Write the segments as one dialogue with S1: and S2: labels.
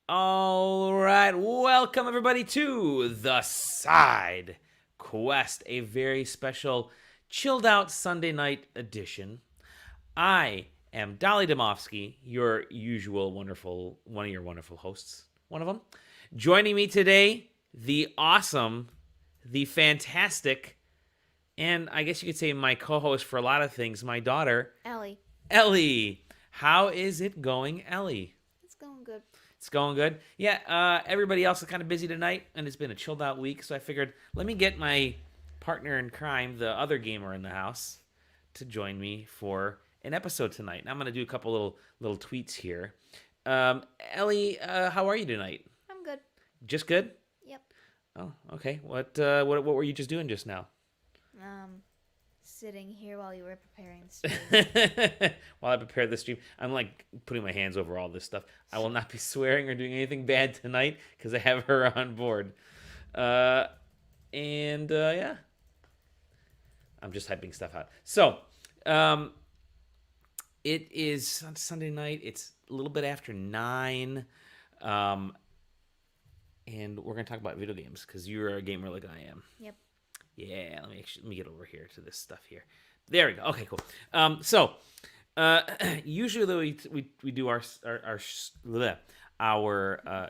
S1: All right, welcome everybody to the Side Quest, a very special chilled out Sunday night edition. I am Dali Domofsky, your usual one of your wonderful hosts, one of them. Joining me today, the awesome, the fantastic, and I guess you could say my co-host for a lot of things, my daughter,
S2: Ellie.
S1: Ellie. How is it going, Ellie?
S2: It's going good.
S1: It's going good. Yeah, everybody else is kind of busy tonight, and it's been a chilled out week, so I figured let me get my partner in crime, the other gamer in the house, to join me for an episode tonight. And I'm going to do a couple little tweets here. Ellie, how are you tonight?
S2: I'm good.
S1: Just good?
S2: Yep.
S1: Oh, okay. What were you just doing just now?
S2: Sitting here while you were preparing the stream.
S1: While I prepare the stream, I'm like putting my hands over all this stuff. I will not be swearing or doing anything bad tonight because I have her on board. Yeah, I'm just hyping stuff out. So, it is on Sunday night. It's a little bit after 9. And we're gonna talk about video games because you're a gamer like I am.
S2: Yep.
S1: Yeah, let me get over here to this stuff here. There we go. Okay, cool. Usually we do our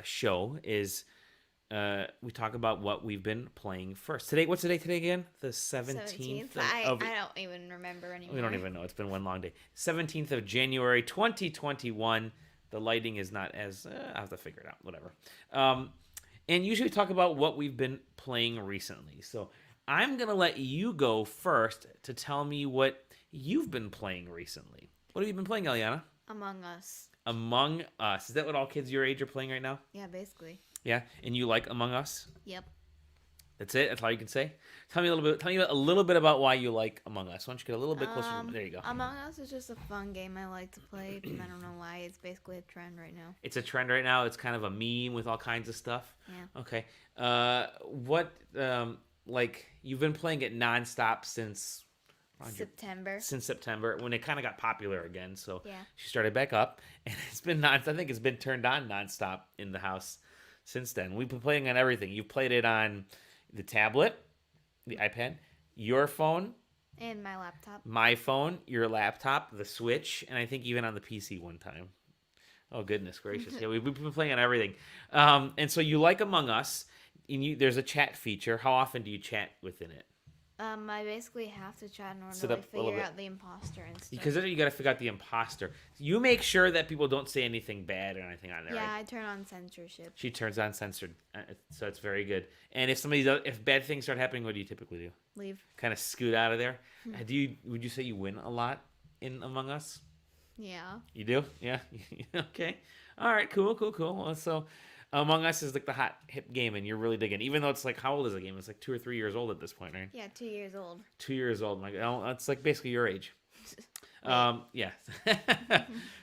S1: show is we talk about what we've been playing first. What's the date today again? The 17th.
S2: I don't even remember anymore.
S1: We don't even know. It's been one long day. 17th of January, 2021. The lighting is not as I have to figure it out. Whatever. And usually we talk about what we've been playing recently. So I'm going to let you go first to tell me what you've been playing recently. What have you been playing, Eliana?
S2: Among Us.
S1: Among Us. Is that what all kids your age are playing right now?
S2: Yeah, basically.
S1: Yeah? And you like Among Us?
S2: Yep.
S1: That's it? That's all you can say? Tell me a little bit about why you like Among Us. Why don't you get a little bit closer to There you go.
S2: Among Us is just a fun game I like to play. I don't know why. It's basically a trend right now.
S1: It's a trend right now. It's kind of a meme with all kinds of stuff.
S2: Yeah.
S1: Okay. You've been playing it nonstop since September when it kind of got popular again. So
S2: yeah.
S1: She started back up, and it's been I think it's been turned on nonstop in the house since then. We've been playing on everything. You've played it on the tablet, the iPad, your phone,
S2: and my laptop.
S1: My phone, your laptop, the Switch, and I think even on the PC one time. Oh goodness gracious! Yeah, we've been playing on everything. And so you like Among Us. There's a chat feature. How often do you chat within it?
S2: I basically have to chat in order to figure out the imposter and stuff.
S1: Because then you got to figure out the imposter. You make sure that people don't say anything bad or anything on there.
S2: Yeah,
S1: right?
S2: I turn on censorship.
S1: She turns on censored, so it's very good. And if if bad things start happening, what do you typically do?
S2: Leave.
S1: Kind of scoot out of there. Would you say you win a lot in Among Us?
S2: Yeah.
S1: You do? Yeah. Okay. All right. Cool. Well, so Among Us is like the hot hip game, and you're really digging. Even though it's like, how old is the game? It's like 2 or 3 years old at this point, right?
S2: Yeah, 2 years old.
S1: 2 years old. My God, it's like basically your age. Yeah.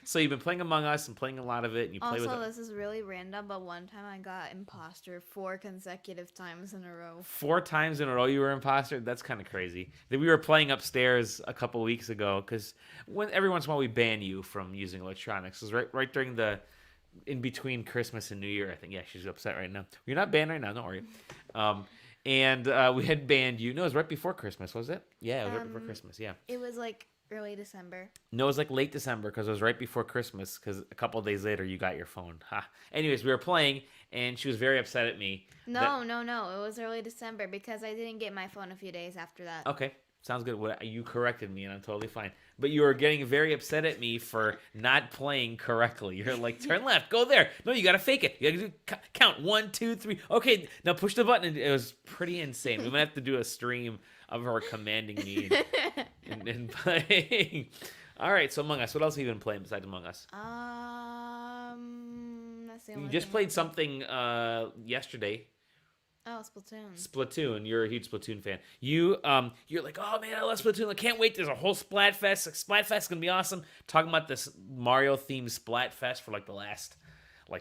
S1: So you've been playing Among Us and playing a lot of it. And you play with it.
S2: This is really random, but one time I got imposter 4 consecutive times in a row.
S1: 4 times in a row you were imposter? That's kind of crazy. We were playing upstairs a couple weeks ago because every once in a while we ban you from using electronics. It was right during in between Christmas and New Year, I think. Yeah, she's upset right now. You're not banned right now, don't worry. We had banned you. No, it was right before Christmas, was it? Yeah, it was right before Christmas, yeah.
S2: It was like early December.
S1: No, it was like late December because it was right before Christmas because a couple of days later you got your phone. Ha. Anyways, we were playing and she was very upset at me.
S2: No. It was early December because I didn't get my phone a few days after that.
S1: Okay. Sounds good. You corrected me, and I'm totally fine. But you were getting very upset at me for not playing correctly. You're like, turn left, go there. No, you got to fake it. You got to count 1, 2, 3. Okay, now push the button. It was pretty insane. We might have to do a stream of her commanding me and playing. All right, so Among Us. What else have you been playing besides Among Us?
S2: That's the only
S1: You just played something yesterday.
S2: Oh, Splatoon.
S1: Splatoon. You're a huge Splatoon fan. You're like, oh man, I love Splatoon. I can't wait. There's a whole Splatfest. Splatfest gonna be awesome. Talking about this Mario themed Splatfest for like the last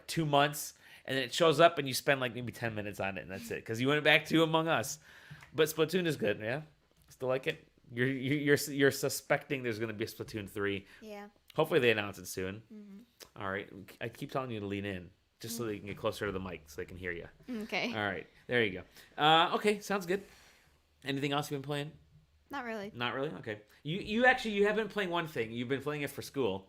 S1: 2 months, and then it shows up and you spend like maybe 10 minutes on it, and that's it because you went back to Among Us. But Splatoon is good. Yeah, still like it. You're suspecting there's gonna be a Splatoon 3.
S2: Yeah.
S1: Hopefully they announce it soon.
S2: Mm-hmm.
S1: All right. I keep telling you to lean in. just so they can get closer to the mic so they can hear you.
S2: Okay.
S1: All right, there you go. Okay, sounds good. Anything else you've been playing?
S2: Not really.
S1: Not really. Okay. You have been playing one thing. You've been playing it for school,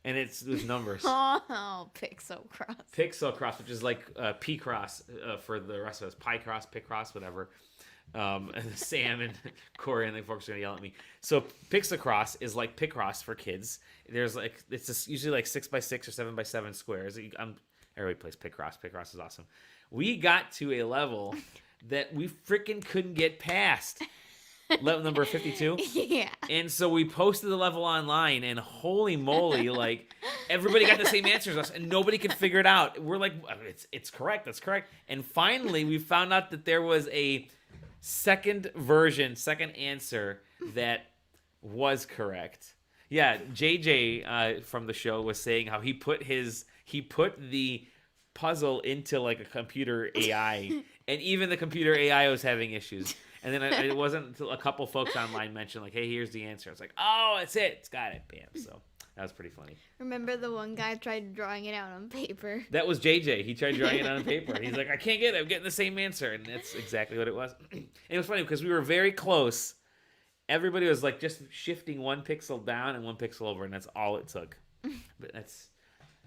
S1: and it's with numbers.
S2: Oh, Pixel Cross.
S1: Pixel Cross, which is like P Cross for the rest of us. Pi Cross, Pic Cross, whatever. Sam and Corey and the folks are gonna yell at me. So Pixel Cross is like Picross for kids. There's like usually like 6x6 or 7x7 squares. Everybody plays Picross. Picross is awesome. We got to a level that we freaking couldn't get past. Level number 52.
S2: Yeah.
S1: And so we posted the level online, and holy moly, like everybody got the same answers as us, and nobody could figure it out. We're like, it's correct, that's correct. And finally, we found out that there was a second answer that was correct. Yeah, JJ from the show was saying how he put the puzzle into like a computer AI, and even the computer AI was having issues. And then it wasn't until a couple folks online mentioned, like, hey, here's the answer. I was like, oh, that's it. It's got it. Bam. So that was pretty funny.
S2: Remember the one guy tried drawing it out on paper?
S1: That was JJ. He tried drawing it on paper. He's like, I can't get it. I'm getting the same answer. And that's exactly what it was. And it was funny because we were very close. Everybody was like just shifting one pixel down and one pixel over, and that's all it took. But that's,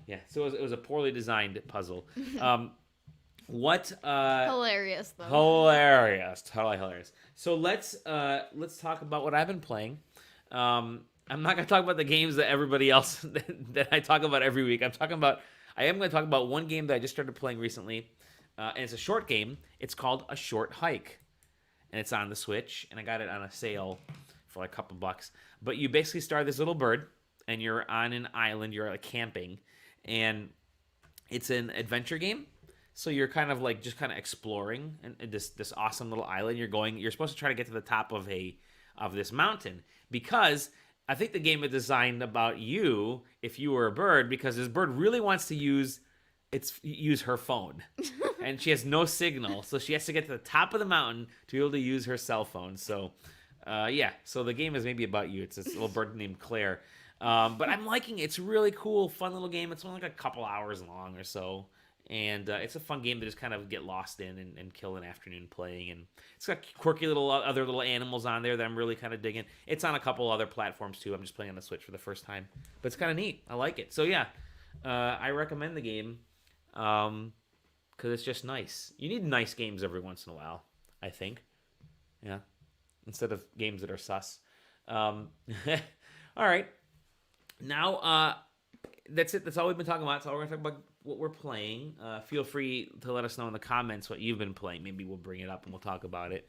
S1: yeah. So it was a poorly designed puzzle.
S2: Hilarious though.
S1: Hilarious, totally hilarious. So let's talk about what I've been playing. I'm not gonna talk about the games that everybody else that I talk about every week. I am gonna talk about one game that I just started playing recently, and it's a short game. It's called A Short Hike, and it's on the Switch, and I got it on a sale for like a couple bucks. But you basically start this little bird, and you're on an island. You're like camping, and it's an adventure game. So you're kind of like just kind of exploring this awesome little island. You're supposed to try to get to the top of this mountain, because I think the game is designed about you if you were a bird, because this bird really wants to use her phone, and she has no signal, so she has to get to the top of the mountain to be able to use her cell phone. So so the game is maybe about you. It's this little bird named Claire, but I'm liking it. It's a really cool, fun little game. It's only like a couple hours long or so. And it's a fun game to just kind of get lost in and kill an afternoon playing. And it's got quirky other little animals on there that I'm really kind of digging. It's on a couple other platforms too. I'm just playing on the Switch for the first time. But it's kind of neat. I like it. So yeah, I recommend the game because it's just nice. You need nice games every once in a while, I think. Yeah. Instead of games that are sus. All right. Now, that's it. That's all we've been talking about. That's all we're going to talk about. What we're playing. Feel free to let us know in the comments what you've been playing. Maybe we'll bring it up and we'll talk about it.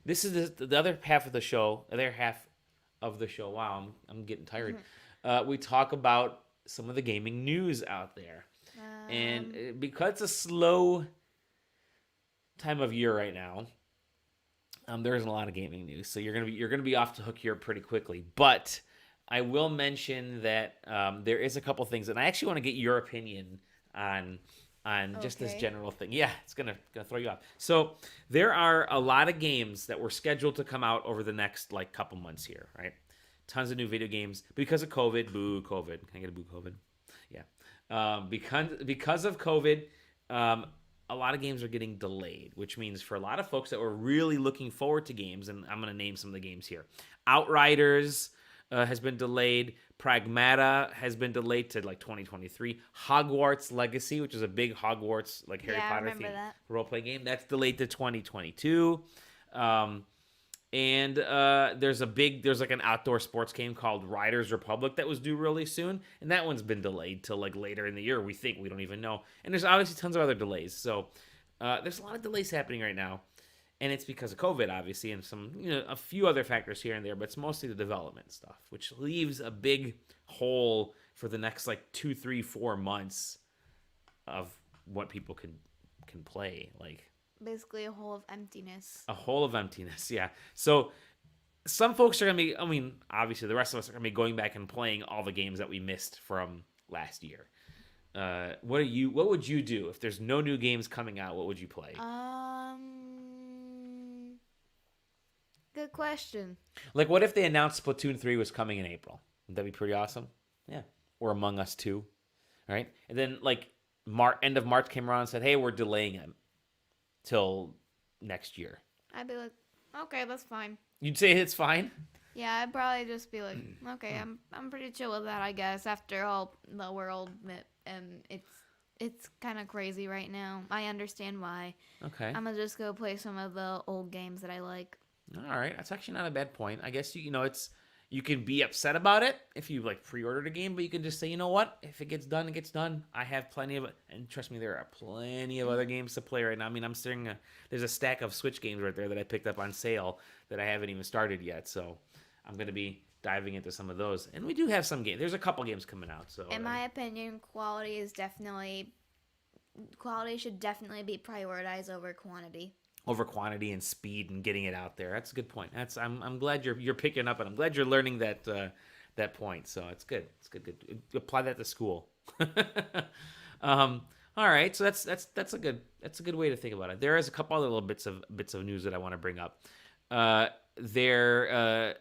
S1: This is the other half of the show. Wow, I'm getting tired. We talk about some of the gaming news out there, and because it's a slow time of year right now, there isn't a lot of gaming news. So you're gonna be off the hook here pretty quickly, but I will mention that there is a couple things, and I actually want to get your opinion on just this general thing. Yeah, it's gonna throw you off. So there are a lot of games that were scheduled to come out over the next like couple months here, right? Tons of new video games because of COVID. Boo COVID! Can I get a boo COVID? Yeah. Because of COVID, a lot of games are getting delayed, which means for a lot of folks that were really looking forward to games, and I'm gonna name some of the games here: Outriders has been delayed. Pragmata has been delayed to like 2023. Hogwarts Legacy, which is a big Hogwarts like Harry Potter themed role-play game, that's delayed to 2022. And there's like an outdoor sports game called Riders Republic that was due really soon, and that one's been delayed till like later in the year. We don't even know. And there's obviously tons of other delays. So there's a lot of delays happening right now. And it's because of COVID, obviously, and some, a few other factors here and there, but it's mostly the development stuff, which leaves a big hole for the next like 2, 3, 4 months of what people can play. Like
S2: basically a hole of emptiness.
S1: A hole of emptiness, yeah. So some folks are gonna be. Obviously, the rest of us are gonna be going back and playing all the games that we missed from last year. What would you do if there's no new games coming out? What would you play?
S2: Good question.
S1: Like, what if they announced Splatoon 3 was coming in April? Would that be pretty awesome? Yeah. Or Among Us 2, right? And then, like, end of March came around and said, hey, we're delaying it till next year.
S2: I'd be like, okay, that's fine.
S1: You'd say it's fine?
S2: Yeah, I'd probably just be like, okay, I'm pretty chill with that, I guess. After all, the world and it's kind of crazy right now. I understand why.
S1: Okay.
S2: I'm gonna just go play some of the old games that I like.
S1: All right. That's actually not a bad point. I guess it's you can be upset about it if you like pre-ordered a game, but you can just say, you know what? If it gets done, it gets done. I have plenty of it, and trust me, there are plenty of other games to play right now. I mean, there's a stack of Switch games right there that I picked up on sale that I haven't even started yet. So I'm gonna be diving into some of those, and we do have some games. There's a couple games coming out. So
S2: in my opinion, quality should definitely be prioritized over quantity.
S1: Over quantity and speed and getting it out there. That's a good point. I'm glad you're picking up, and I'm glad you're learning that point. So it's good. It's good. Apply that to school. All right. So that's a good way to think about it. There is a couple other little bits of news that I want to bring up. Have you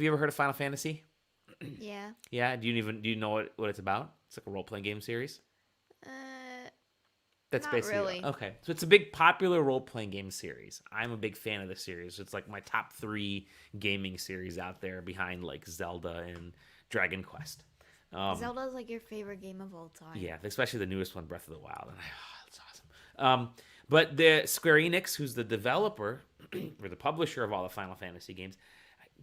S1: ever heard of Final Fantasy?
S2: Yeah.
S1: Yeah. Do you know what it's about? It's like a role playing game series. That's
S2: Not
S1: basically
S2: really.
S1: Okay. So it's a big popular role-playing game series. I'm a big fan of the series. It's like my top 3 gaming series out there behind like Zelda and Dragon Quest.
S2: Zelda's like your favorite game of all time.
S1: Yeah, especially the newest one, Breath of the Wild. And it's awesome. But the Square Enix, who's the developer or the publisher of all the Final Fantasy games,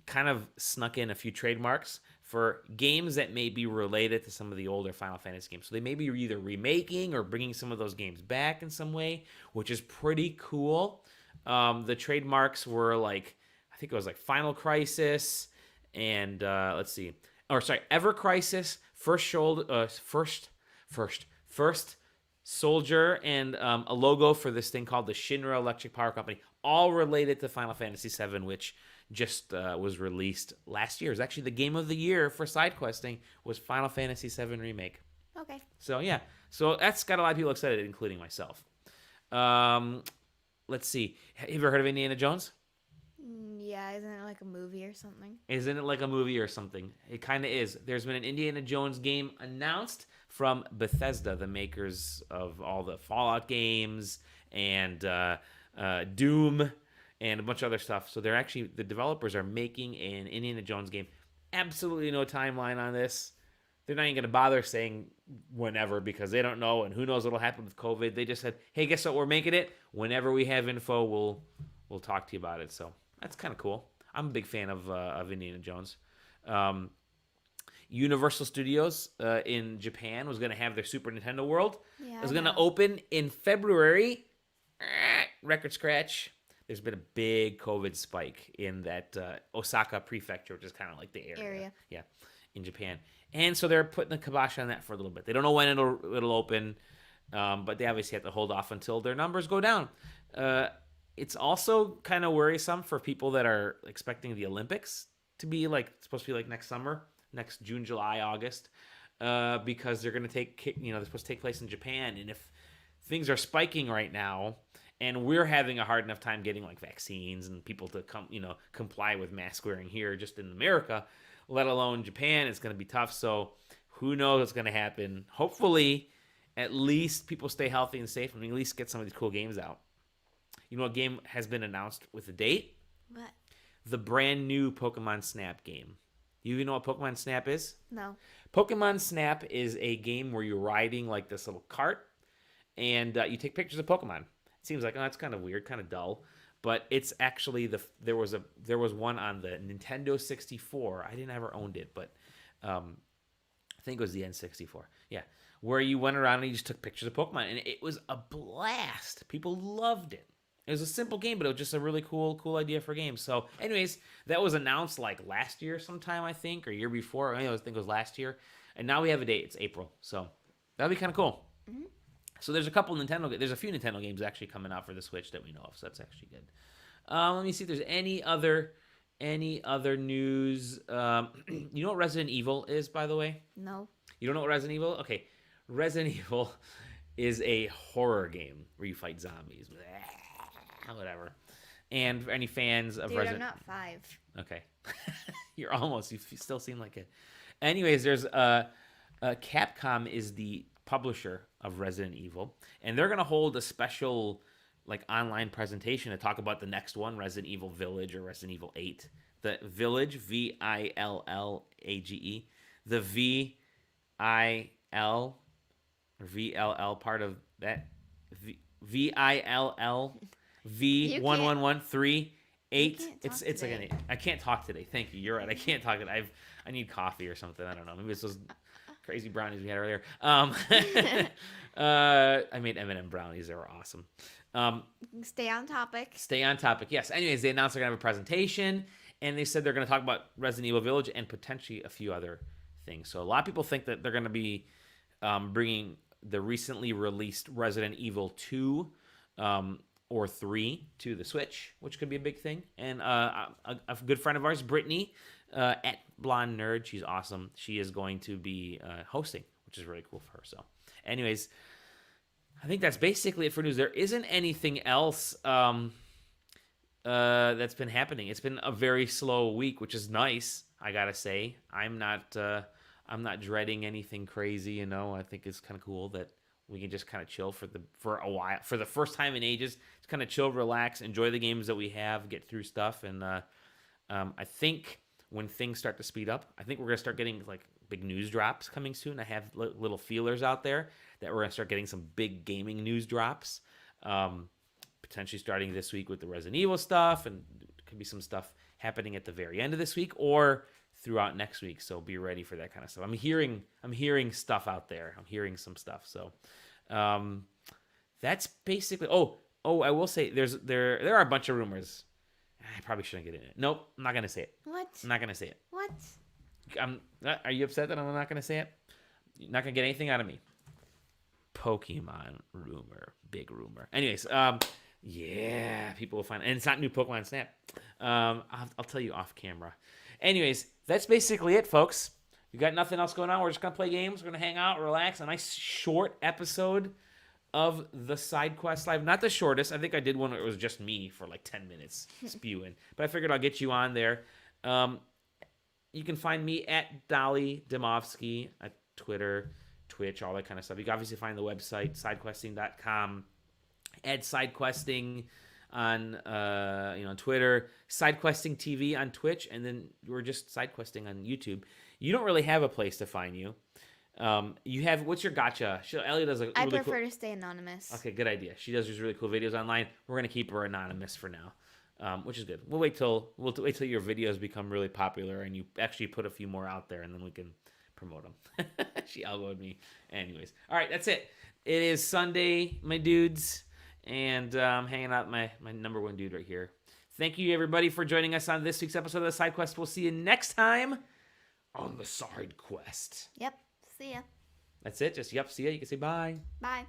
S1: kind of snuck in a few trademarks for games that may be related to some of the older Final Fantasy games. So they may be either remaking or bringing some of those games back in some way, which is pretty cool. The trademarks were like, I think it was like Final Crisis and Ever Crisis, First Soldier, and a logo for this thing called the Shinra Electric Power Company, all related to Final Fantasy VII, which just was released last year. It was actually the game of the year for SideQuesting was Final Fantasy VII Remake.
S2: Okay.
S1: So yeah, so that's got a lot of people excited, including myself. Let's see. Have you ever heard of Indiana Jones?
S2: Yeah, isn't it like a movie or something?
S1: Isn't it like a movie or something? It kind of is. There's been an Indiana Jones game announced from Bethesda, the makers of all the Fallout games and Doom and a bunch of other stuff. So the developers are making an Indiana Jones game. Absolutely no timeline on this. They're not even going to bother saying whenever because they don't know, and who knows what'll happen with COVID. They just said, hey, guess what? We're making it. Whenever we have info, we'll talk to you about it. So that's kind of cool. I'm a big fan of Indiana Jones. Universal Studios in Japan was going to have their Super Nintendo World.
S2: Yeah,
S1: it was going to open in February. Record scratch. There's been a big COVID spike in that Osaka prefecture, which is kind of like the area. Yeah, in Japan. And so they're putting the kibosh on that for a little bit. They don't know when it'll open, but they obviously have to hold off until their numbers go down. It's also kind of worrisome for people that are expecting the Olympics to be supposed to be like next summer, next June, July, August, because they're going to they're supposed to take place in Japan. And if things are spiking right now, and we're having a hard enough time getting like vaccines and people to comply with mask wearing here just in America, let alone Japan, it's going to be tough. So who knows what's going to happen? Hopefully, at least people stay healthy and safe and at least get some of these cool games out. You know what game has been announced with a date?
S2: What?
S1: The brand new Pokemon Snap game. You even know what Pokemon Snap is?
S2: No.
S1: Pokemon Snap is a game where you're riding like this little cart and you take pictures of Pokemon. It seems like, that's kind of weird, kind of dull. But it's actually there was one on the Nintendo 64. I didn't ever owned it, but I think it was the N64. Yeah, where you went around and you just took pictures of Pokemon, and it was a blast. People loved it. It was a simple game, but it was just a really cool idea for games. So, anyways, that was announced like last year sometime, I think, or year before. I think it was last year, and now we have a date. It's April, so that'll be kind of cool. Mm-hmm. So there's a few Nintendo games actually coming out for the Switch that we know of. So that's actually good. Let me see if there's any other news. You know what Resident Evil is, by the way?
S2: No.
S1: You don't know what Resident Evil? Okay, Resident Evil is a horror game where you fight zombies. Whatever. And for any fans of Resident,
S2: I'm not 5.
S1: Okay, you're almost. You still seem like it. Anyways, there's Capcom is the publisher of Resident Evil, and they're going to hold a special like online presentation to talk about the next one, Resident Evil Village or Resident Evil 8. The Village, VILLAGE, the VIL or VLL part of that, VILL V1113 8. It's like an 8. I can't talk today. Thank you. You're right. I can't talk today. I need coffee or something. I don't know. Maybe it's those crazy brownies we had earlier. I made M&M brownies. They were awesome.
S2: Stay on topic.
S1: Stay on topic. Yes. Anyways, they announced they're gonna have a presentation, and they said they're gonna talk about Resident Evil Village and potentially a few other things. So a lot of people think that they're gonna be bringing the recently released Resident Evil 2 or 3 to the Switch, which could be a big thing. And a good friend of ours, Brittany, at Blonde Nerd, she's awesome. She is going to be hosting, which is really cool for her. So, anyways, I think that's basically it for news. There isn't anything else that's been happening. It's been a very slow week, which is nice, I gotta say. I'm not dreading anything crazy, you know. I think it's kind of cool that we can just kind of chill for a while, for the first time in ages. Just kind of chill, relax, enjoy the games that we have, get through stuff, and I think when things start to speed up, I think we're gonna start getting like big news drops coming soon. I have little feelers out there that we're gonna start getting some big gaming news drops, potentially starting this week with the Resident Evil stuff, and could be some stuff happening at the very end of this week or throughout next week. So be ready for that kind of stuff. I'm hearing stuff out there. I'm hearing some stuff. So that's basically. Oh, I will say there are a bunch of rumors. I probably shouldn't get in it. Nope, I'm not gonna say it.
S2: What?
S1: I'm not gonna say it.
S2: What?
S1: Are you upset that I'm not gonna say it? You're not gonna get anything out of me. Pokemon rumor, big rumor. Anyways, yeah, people will find, and it's not new Pokemon Snap. I'll tell you off camera. Anyways, that's basically it, folks. We got nothing else going on. We're just gonna play games. We're gonna hang out, relax. A nice short episode of the SideQuest Live. Not the shortest. I think I did one where it was just me for like 10 minutes spewing. But I figured I'll get you on there. You can find me at Dali Dimovsky at Twitter, Twitch, all that kind of stuff. You can obviously find the website, sidequesting.com. Add SideQuesting on Twitter, SideQuesting TV on Twitch, and then we're just SideQuesting on YouTube. You don't really have a place to find you. You have, what's your gotcha? Ellie does a
S2: I
S1: really
S2: prefer
S1: cool,
S2: to stay anonymous.
S1: Okay, good idea. She does these really cool videos online. We're gonna keep her anonymous for now, which is good. We'll wait till your videos become really popular and you actually put a few more out there, and then we can promote them. She elbowed me. Anyways, all right, that's it. It is Sunday, my dudes, and I'm hanging out with my number one dude right here. Thank you, everybody, for joining us on this week's episode of the SideQuest. We'll see you next time on the SideQuest.
S2: Yep. See ya.
S1: That's it. Just, yep, see ya. You can say bye.
S2: Bye.